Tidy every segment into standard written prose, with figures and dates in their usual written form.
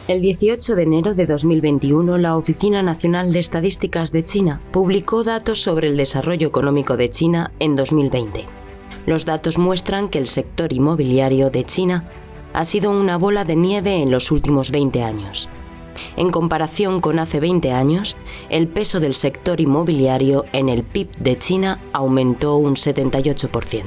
El 18 de enero de 2021, la Oficina Nacional de Estadísticas de China publicó datos sobre el desarrollo económico de China en 2020. Los datos muestran que el sector inmobiliario de China ha sido una bola de nieve en los últimos 20 años. En comparación con hace 20 años, el peso del sector inmobiliario en el PIB de China aumentó un 78%.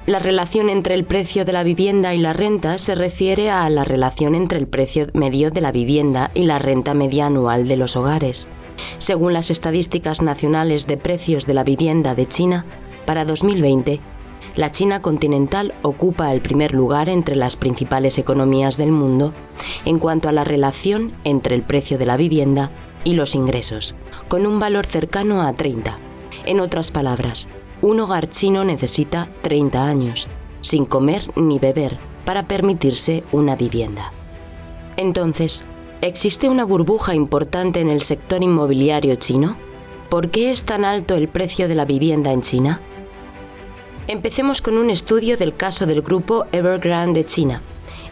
La relación entre el precio de la vivienda y la renta se refiere a la relación entre el precio medio de la vivienda y la renta media anual de los hogares. Según las estadísticas nacionales de precios de la vivienda de China, para 2020, la China continental ocupa el primer lugar entre las principales economías del mundo en cuanto a la relación entre el precio de la vivienda y los ingresos, con un valor cercano a 30. En otras palabras, un hogar chino necesita 30 años, sin comer ni beber, para permitirse una vivienda. Entonces, ¿existe una burbuja importante en el sector inmobiliario chino? ¿Por qué es tan alto el precio de la vivienda en China? Empecemos con un estudio del caso del grupo Evergrande de China.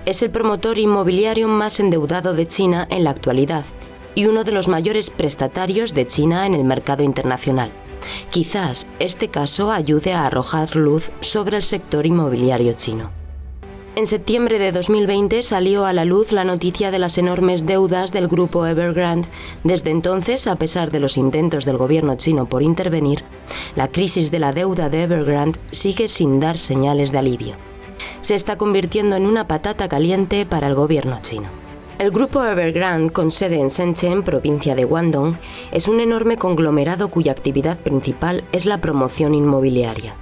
Es el promotor inmobiliario más endeudado de China en la actualidad y uno de los mayores prestatarios de China en el mercado internacional. Quizás este caso ayude a arrojar luz sobre el sector inmobiliario chino. En septiembre de 2020 salió a la luz la noticia de las enormes deudas del grupo Evergrande. Desde entonces, a pesar de los intentos del gobierno chino por intervenir, la crisis de la deuda de Evergrande sigue sin dar señales de alivio. Se está convirtiendo en una patata caliente para el gobierno chino. El grupo Evergrande, con sede en Shenzhen, provincia de Guangdong, es un enorme conglomerado cuya actividad principal es la promoción inmobiliaria.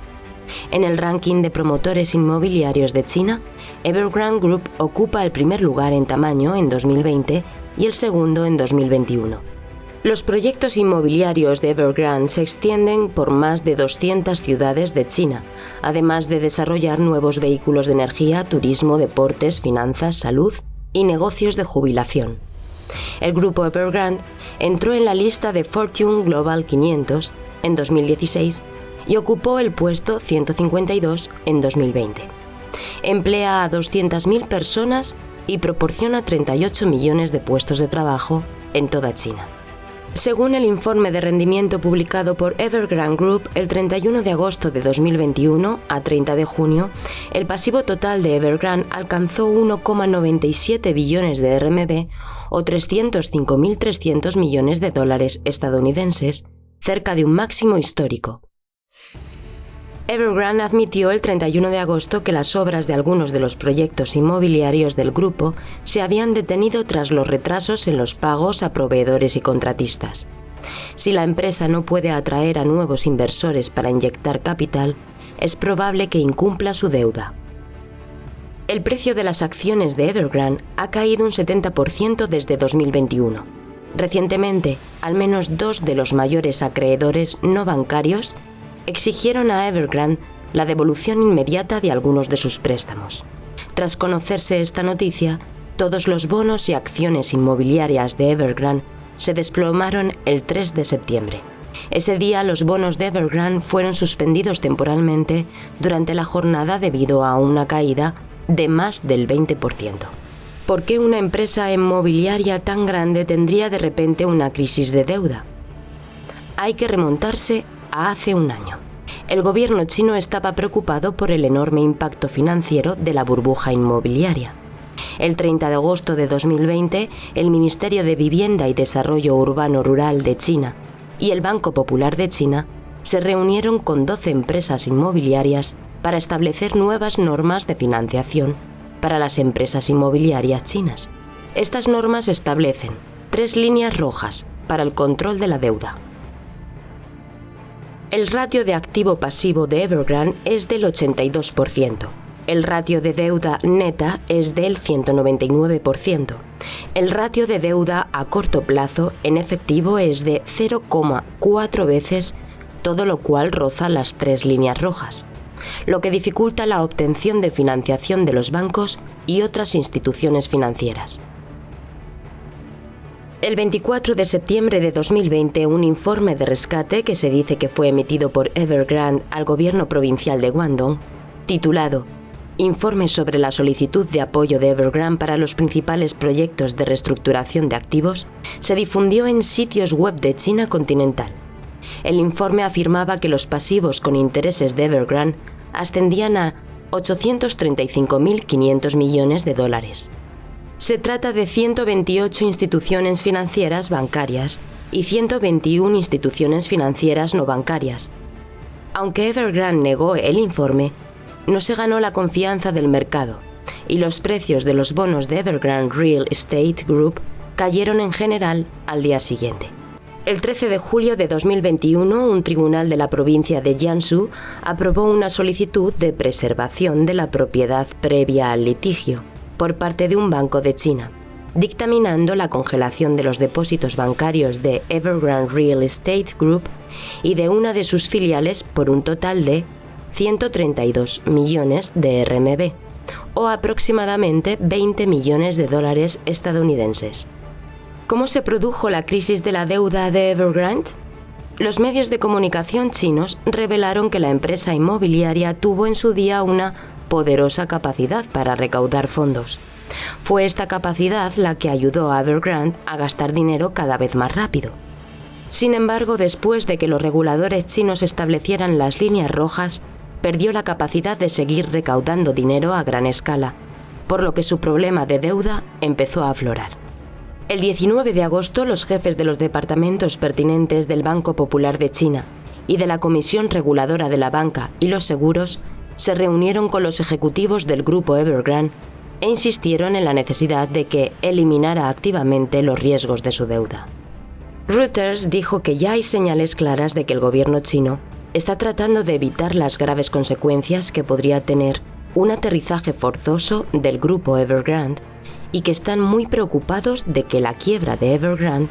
En el ranking de promotores inmobiliarios de China, Evergrande Group ocupa el primer lugar en tamaño en 2020 y el segundo en 2021. Los proyectos inmobiliarios de Evergrande se extienden por más de 200 ciudades de China, además de desarrollar nuevos vehículos de energía, turismo, deportes, finanzas, salud y negocios de jubilación. El grupo Evergrande entró en la lista de Fortune Global 500 en 2016 y ocupó el puesto 152 en 2020. Emplea a 200.000 personas y proporciona 38 millones de puestos de trabajo en toda China. Según el informe de rendimiento publicado por Evergrande Group el 31 de agosto de 2021 a 30 de junio, el pasivo total de Evergrande alcanzó 1,97 billones de RMB o 305.300 millones de dólares estadounidenses, cerca de un máximo histórico. Evergrande admitió el 31 de agosto que las obras de algunos de los proyectos inmobiliarios del grupo se habían detenido tras los retrasos en los pagos a proveedores y contratistas. Si la empresa no puede atraer a nuevos inversores para inyectar capital, es probable que incumpla su deuda. El precio de las acciones de Evergrande ha caído un 70% desde 2021. Recientemente, al menos 2 de los mayores acreedores no bancarios exigieron a Evergrande la devolución inmediata de algunos de sus préstamos. Tras conocerse esta noticia, todos los bonos y acciones inmobiliarias de Evergrande se desplomaron el 3 de septiembre. Ese día los bonos de Evergrande fueron suspendidos temporalmente durante la jornada debido a una caída de más del 20%. ¿Por qué una empresa inmobiliaria tan grande tendría de repente una crisis de deuda? Hay que remontarse a hace un año. El gobierno chino estaba preocupado por el enorme impacto financiero de la burbuja inmobiliaria. El 30 de agosto de 2020, el Ministerio de Vivienda y Desarrollo Urbano Rural de China y el Banco Popular de China se reunieron con 12 empresas inmobiliarias para establecer nuevas normas de financiación para las empresas inmobiliarias chinas. Estas normas establecen 3 líneas rojas para el control de la deuda. El ratio de activo-pasivo de Evergrande es del 82%. El ratio de deuda neta es del 199%. El ratio de deuda a corto plazo en efectivo es de 0,4 veces, todo lo cual roza las 3 líneas rojas, lo que dificulta la obtención de financiación de los bancos y otras instituciones financieras. El 24 de septiembre de 2020, un informe de rescate que se dice que fue emitido por Evergrande al gobierno provincial de Guangdong, titulado informe sobre la solicitud de apoyo de Evergrande para los principales proyectos de reestructuración de activos, se difundió en sitios web de China continental. El informe afirmaba que los pasivos con intereses de Evergrande ascendían a 835.500 millones de dólares. Se trata de 128 instituciones financieras bancarias y 121 instituciones financieras no bancarias. Aunque Evergrande negó el informe, no se ganó la confianza del mercado y los precios de los bonos de Evergrande Real Estate Group cayeron en general al día siguiente. El 13 de julio de 2021, un tribunal de la provincia de Jiangsu aprobó una solicitud de preservación de la propiedad previa al litigio por parte de un banco de China, dictaminando la congelación de los depósitos bancarios de Evergrande Real Estate Group y de una de sus filiales por un total de 132 millones de RMB, o aproximadamente 20 millones de dólares estadounidenses. ¿Cómo se produjo la crisis de la deuda de Evergrande? Los medios de comunicación chinos revelaron que la empresa inmobiliaria tuvo en su día una poderosa capacidad para recaudar fondos. Fue esta capacidad la que ayudó a Evergrande a gastar dinero cada vez más rápido. Sin embargo, después de que los reguladores chinos establecieran las líneas rojas, perdió la capacidad de seguir recaudando dinero a gran escala, por lo que su problema de deuda empezó a aflorar. El 19 de agosto, los jefes de los departamentos pertinentes del Banco Popular de China y de la Comisión Reguladora de la Banca y los Seguros se reunieron con los ejecutivos del grupo Evergrande e insistieron en la necesidad de que eliminara activamente los riesgos de su deuda. Reuters dijo que ya hay señales claras de que el gobierno chino está tratando de evitar las graves consecuencias que podría tener un aterrizaje forzoso del grupo Evergrande y que están muy preocupados de que la quiebra de Evergrande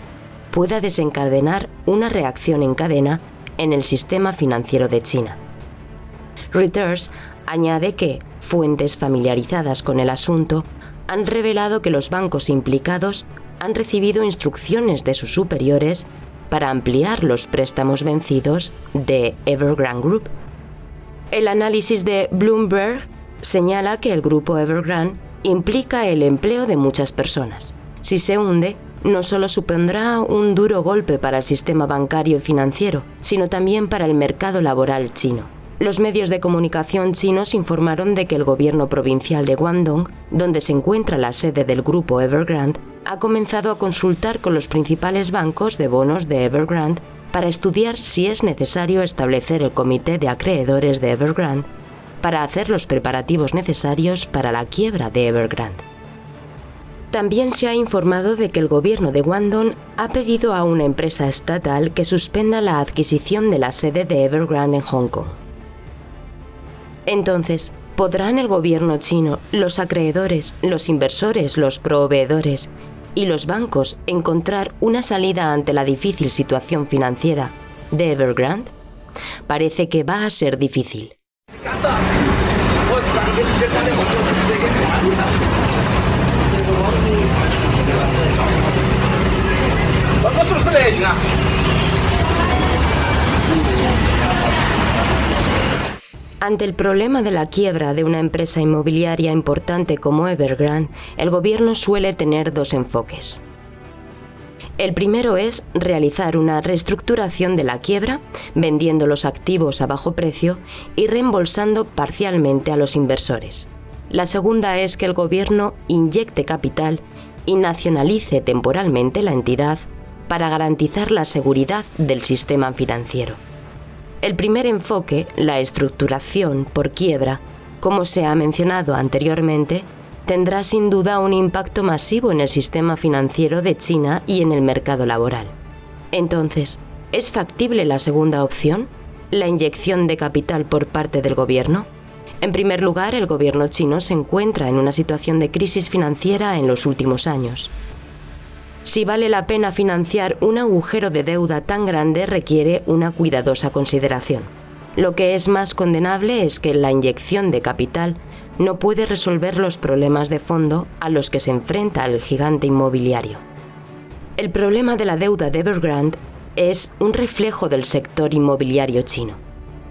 pueda desencadenar una reacción en cadena en el sistema financiero de China. Reuters añade que fuentes familiarizadas con el asunto han revelado que los bancos implicados han recibido instrucciones de sus superiores para ampliar los préstamos vencidos de Evergrande Group. El análisis de Bloomberg señala que el grupo Evergrande implica el empleo de muchas personas. Si se hunde, no solo supondrá un duro golpe para el sistema bancario y financiero, sino también para el mercado laboral chino. Los medios de comunicación chinos informaron de que el gobierno provincial de Guangdong, donde se encuentra la sede del grupo Evergrande, ha comenzado a consultar con los principales bancos de bonos de Evergrande para estudiar si es necesario establecer el comité de acreedores de Evergrande para hacer los preparativos necesarios para la quiebra de Evergrande. También se ha informado de que el gobierno de Guangdong ha pedido a una empresa estatal que suspenda la adquisición de la sede de Evergrande en Hong Kong. Entonces, ¿podrán el gobierno chino, los acreedores, los inversores, los proveedores y los bancos encontrar una salida ante la difícil situación financiera de Evergrande? Parece que va a ser difícil. Ante el problema de la quiebra de una empresa inmobiliaria importante como Evergrande, el gobierno suele tener dos enfoques. El primero es realizar una reestructuración de la quiebra, vendiendo los activos a bajo precio y reembolsando parcialmente a los inversores. La segunda es que el gobierno inyecte capital y nacionalice temporalmente la entidad para garantizar la seguridad del sistema financiero. El primer enfoque, la estructuración por quiebra, como se ha mencionado anteriormente, tendrá sin duda un impacto masivo en el sistema financiero de China y en el mercado laboral. Entonces, ¿es factible la segunda opción, la inyección de capital por parte del gobierno? En primer lugar, el gobierno chino se encuentra en una situación de crisis financiera en los últimos años. Si vale la pena financiar un agujero de deuda tan grande requiere una cuidadosa consideración. Lo que es más condenable es que la inyección de capital no puede resolver los problemas de fondo a los que se enfrenta el gigante inmobiliario. El problema de la deuda de Evergrande es un reflejo del sector inmobiliario chino.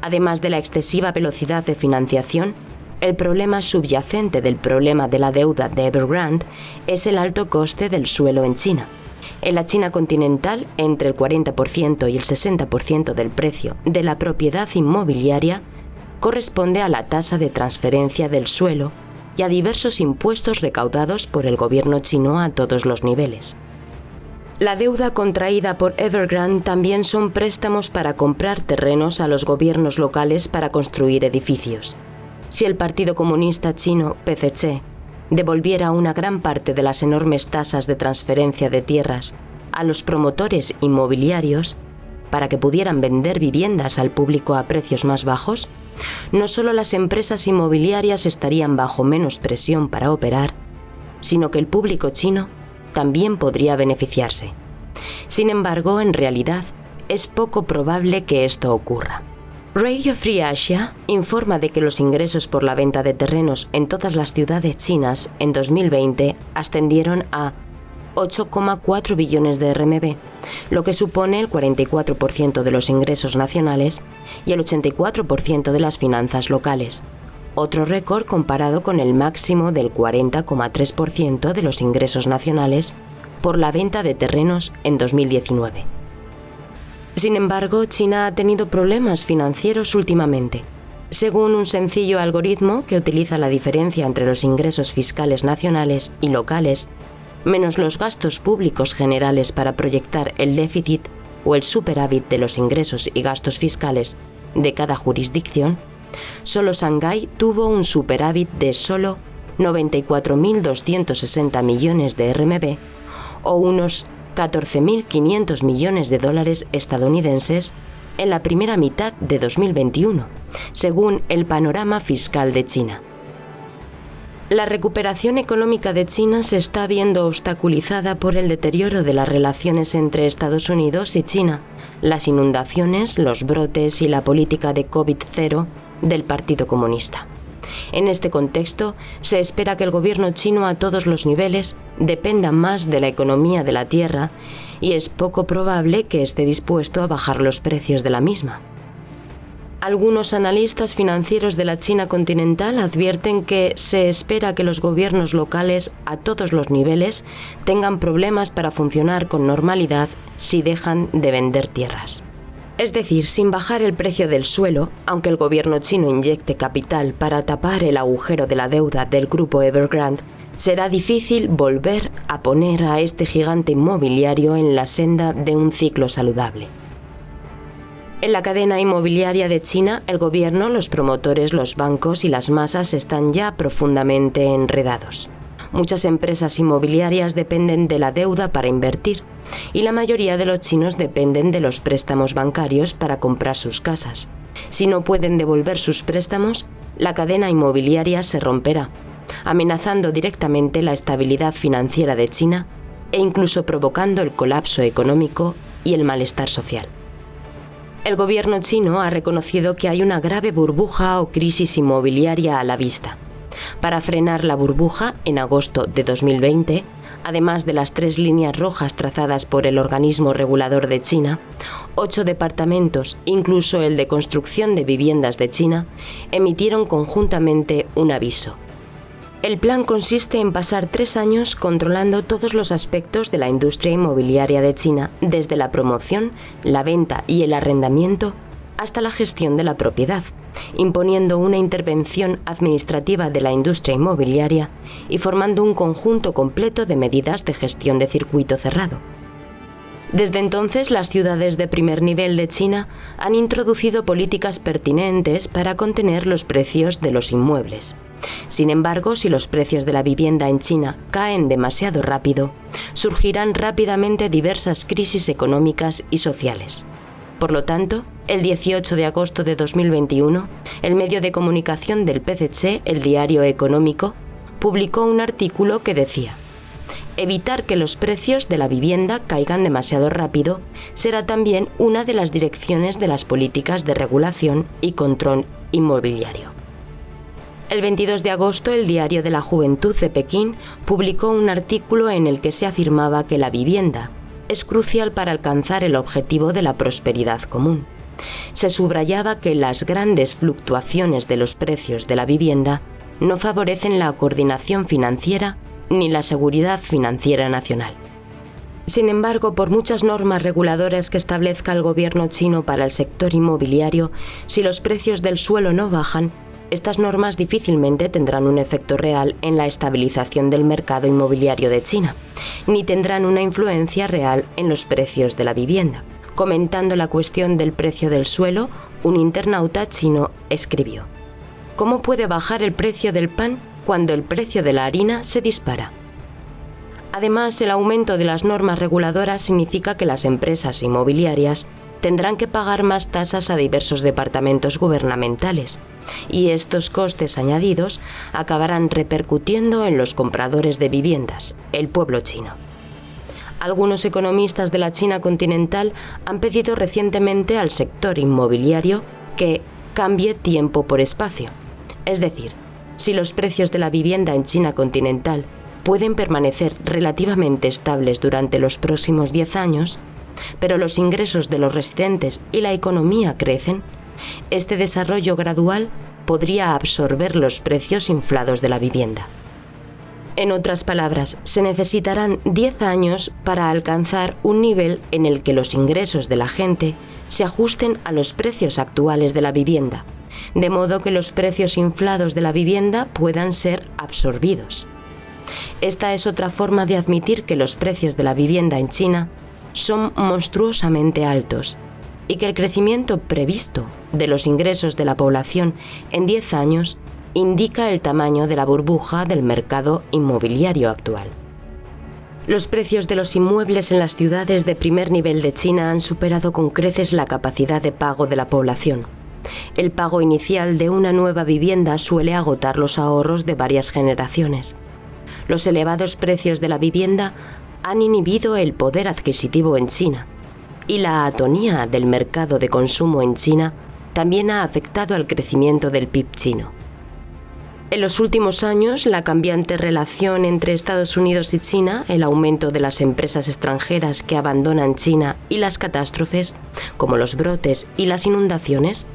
Además de la excesiva velocidad de financiación, el problema subyacente del problema de la deuda de Evergrande es el alto coste del suelo en China. En la China continental, entre el 40% y el 60% del precio de la propiedad inmobiliaria corresponde a la tasa de transferencia del suelo y a diversos impuestos recaudados por el gobierno chino a todos los niveles. La deuda contraída por Evergrande también son préstamos para comprar terrenos a los gobiernos locales para construir edificios. Si el Partido Comunista Chino, PCC, devolviera una gran parte de las enormes tasas de transferencia de tierras a los promotores inmobiliarios para que pudieran vender viviendas al público a precios más bajos, no solo las empresas inmobiliarias estarían bajo menos presión para operar, sino que el público chino también podría beneficiarse. Sin embargo, en realidad, es poco probable que esto ocurra. Radio Free Asia informa de que los ingresos por la venta de terrenos en todas las ciudades chinas en 2020 ascendieron a 8,4 billones de RMB, lo que supone el 44% de los ingresos nacionales y el 84% de las finanzas locales, otro récord comparado con el máximo del 40,3% de los ingresos nacionales por la venta de terrenos en 2019. Sin embargo, China ha tenido problemas financieros últimamente. Según un sencillo algoritmo que utiliza la diferencia entre los ingresos fiscales nacionales y locales, menos los gastos públicos generales para proyectar el déficit o el superávit de los ingresos y gastos fiscales de cada jurisdicción, solo Shanghái tuvo un superávit de solo 94.260 millones de RMB o unos 14.500 millones de dólares estadounidenses en la primera mitad de 2021, según el panorama fiscal de China. La recuperación económica de China se está viendo obstaculizada por el deterioro de las relaciones entre Estados Unidos y China, las inundaciones, los brotes y la política de COVID-0 del Partido Comunista. En este contexto, se espera que el gobierno chino a todos los niveles dependa más de la economía de la tierra y es poco probable que esté dispuesto a bajar los precios de la misma. Algunos analistas financieros de la China continental advierten que se espera que los gobiernos locales a todos los niveles tengan problemas para funcionar con normalidad si dejan de vender tierras. Es decir, sin bajar el precio del suelo, aunque el gobierno chino inyecte capital para tapar el agujero de la deuda del grupo Evergrande, será difícil volver a poner a este gigante inmobiliario en la senda de un ciclo saludable. En la cadena inmobiliaria de China, el gobierno, los promotores, los bancos y las masas están ya profundamente enredados. Muchas empresas inmobiliarias dependen de la deuda para invertir y la mayoría de los chinos dependen de los préstamos bancarios para comprar sus casas. Si no pueden devolver sus préstamos, la cadena inmobiliaria se romperá, amenazando directamente la estabilidad financiera de China e incluso provocando el colapso económico y el malestar social. El gobierno chino ha reconocido que hay una grave burbuja o crisis inmobiliaria a la vista. Para frenar la burbuja, en agosto de 2020, además de las 3 líneas rojas trazadas por el organismo regulador de China, 8 departamentos, incluso el de construcción de viviendas de China, emitieron conjuntamente un aviso. El plan consiste en pasar 3 años controlando todos los aspectos de la industria inmobiliaria de China, desde la promoción, la venta y el arrendamiento, hasta la gestión de la propiedad, imponiendo una intervención administrativa de la industria inmobiliaria y formando un conjunto completo de medidas de gestión de circuito cerrado. Desde entonces, las ciudades de primer nivel de China han introducido políticas pertinentes para contener los precios de los inmuebles. Sin embargo, si los precios de la vivienda en China caen demasiado rápido, surgirán rápidamente diversas crisis económicas y sociales. Por lo tanto, el 18 de agosto de 2021, el medio de comunicación del PCC, el Diario Económico, publicó un artículo que decía: evitar que los precios de la vivienda caigan demasiado rápido será también una de las direcciones de las políticas de regulación y control inmobiliario. El 22 de agosto, el Diario de la Juventud de Pekín publicó un artículo en el que se afirmaba que la vivienda es crucial para alcanzar el objetivo de la prosperidad común. Se subrayaba que las grandes fluctuaciones de los precios de la vivienda no favorecen la coordinación financiera ni la seguridad financiera nacional. Sin embargo, por muchas normas reguladoras que establezca el gobierno chino para el sector inmobiliario, si los precios del suelo no bajan, estas normas difícilmente tendrán un efecto real en la estabilización del mercado inmobiliario de China, ni tendrán una influencia real en los precios de la vivienda. Comentando la cuestión del precio del suelo, un internauta chino escribió: ¿cómo puede bajar el precio del pan cuando el precio de la harina se dispara? Además, el aumento de las normas reguladoras significa que las empresas inmobiliarias tendrán que pagar más tasas a diversos departamentos gubernamentales, y estos costes añadidos acabarán repercutiendo en los compradores de viviendas, el pueblo chino. Algunos economistas de la China continental han pedido recientemente al sector inmobiliario que cambie tiempo por espacio. Es decir, si los precios de la vivienda en China continental pueden permanecer relativamente estables durante los próximos 10 años, pero los ingresos de los residentes y la economía crecen, este desarrollo gradual podría absorber los precios inflados de la vivienda. En otras palabras, se necesitarán 10 años para alcanzar un nivel en el que los ingresos de la gente se ajusten a los precios actuales de la vivienda, de modo que los precios inflados de la vivienda puedan ser absorbidos. Esta es otra forma de admitir que los precios de la vivienda en China son monstruosamente altos y que el crecimiento previsto de los ingresos de la población en 10 años indica el tamaño de la burbuja del mercado inmobiliario actual. Los precios de los inmuebles en las ciudades de primer nivel de China han superado con creces la capacidad de pago de la población. El pago inicial de una nueva vivienda suele agotar los ahorros de varias generaciones. Los elevados precios de la vivienda han inhibido el poder adquisitivo en China, y la atonía del mercado de consumo en China también ha afectado al crecimiento del PIB chino. En los últimos años, la cambiante relación entre Estados Unidos y China, el aumento de las empresas extranjeras que abandonan China y las catástrofes, como los brotes y las inundaciones,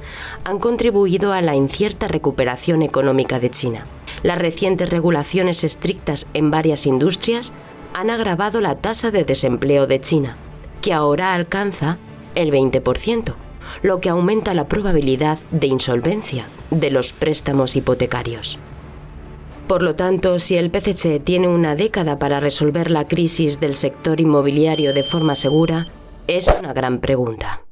han contribuido a la incierta recuperación económica de China. Las recientes regulaciones estrictas en varias industrias han agravado la tasa de desempleo de China, que ahora alcanza el 20%, lo que aumenta la probabilidad de insolvencia de los préstamos hipotecarios. Por lo tanto, si el PCC tiene una década para resolver la crisis del sector inmobiliario de forma segura, es una gran pregunta.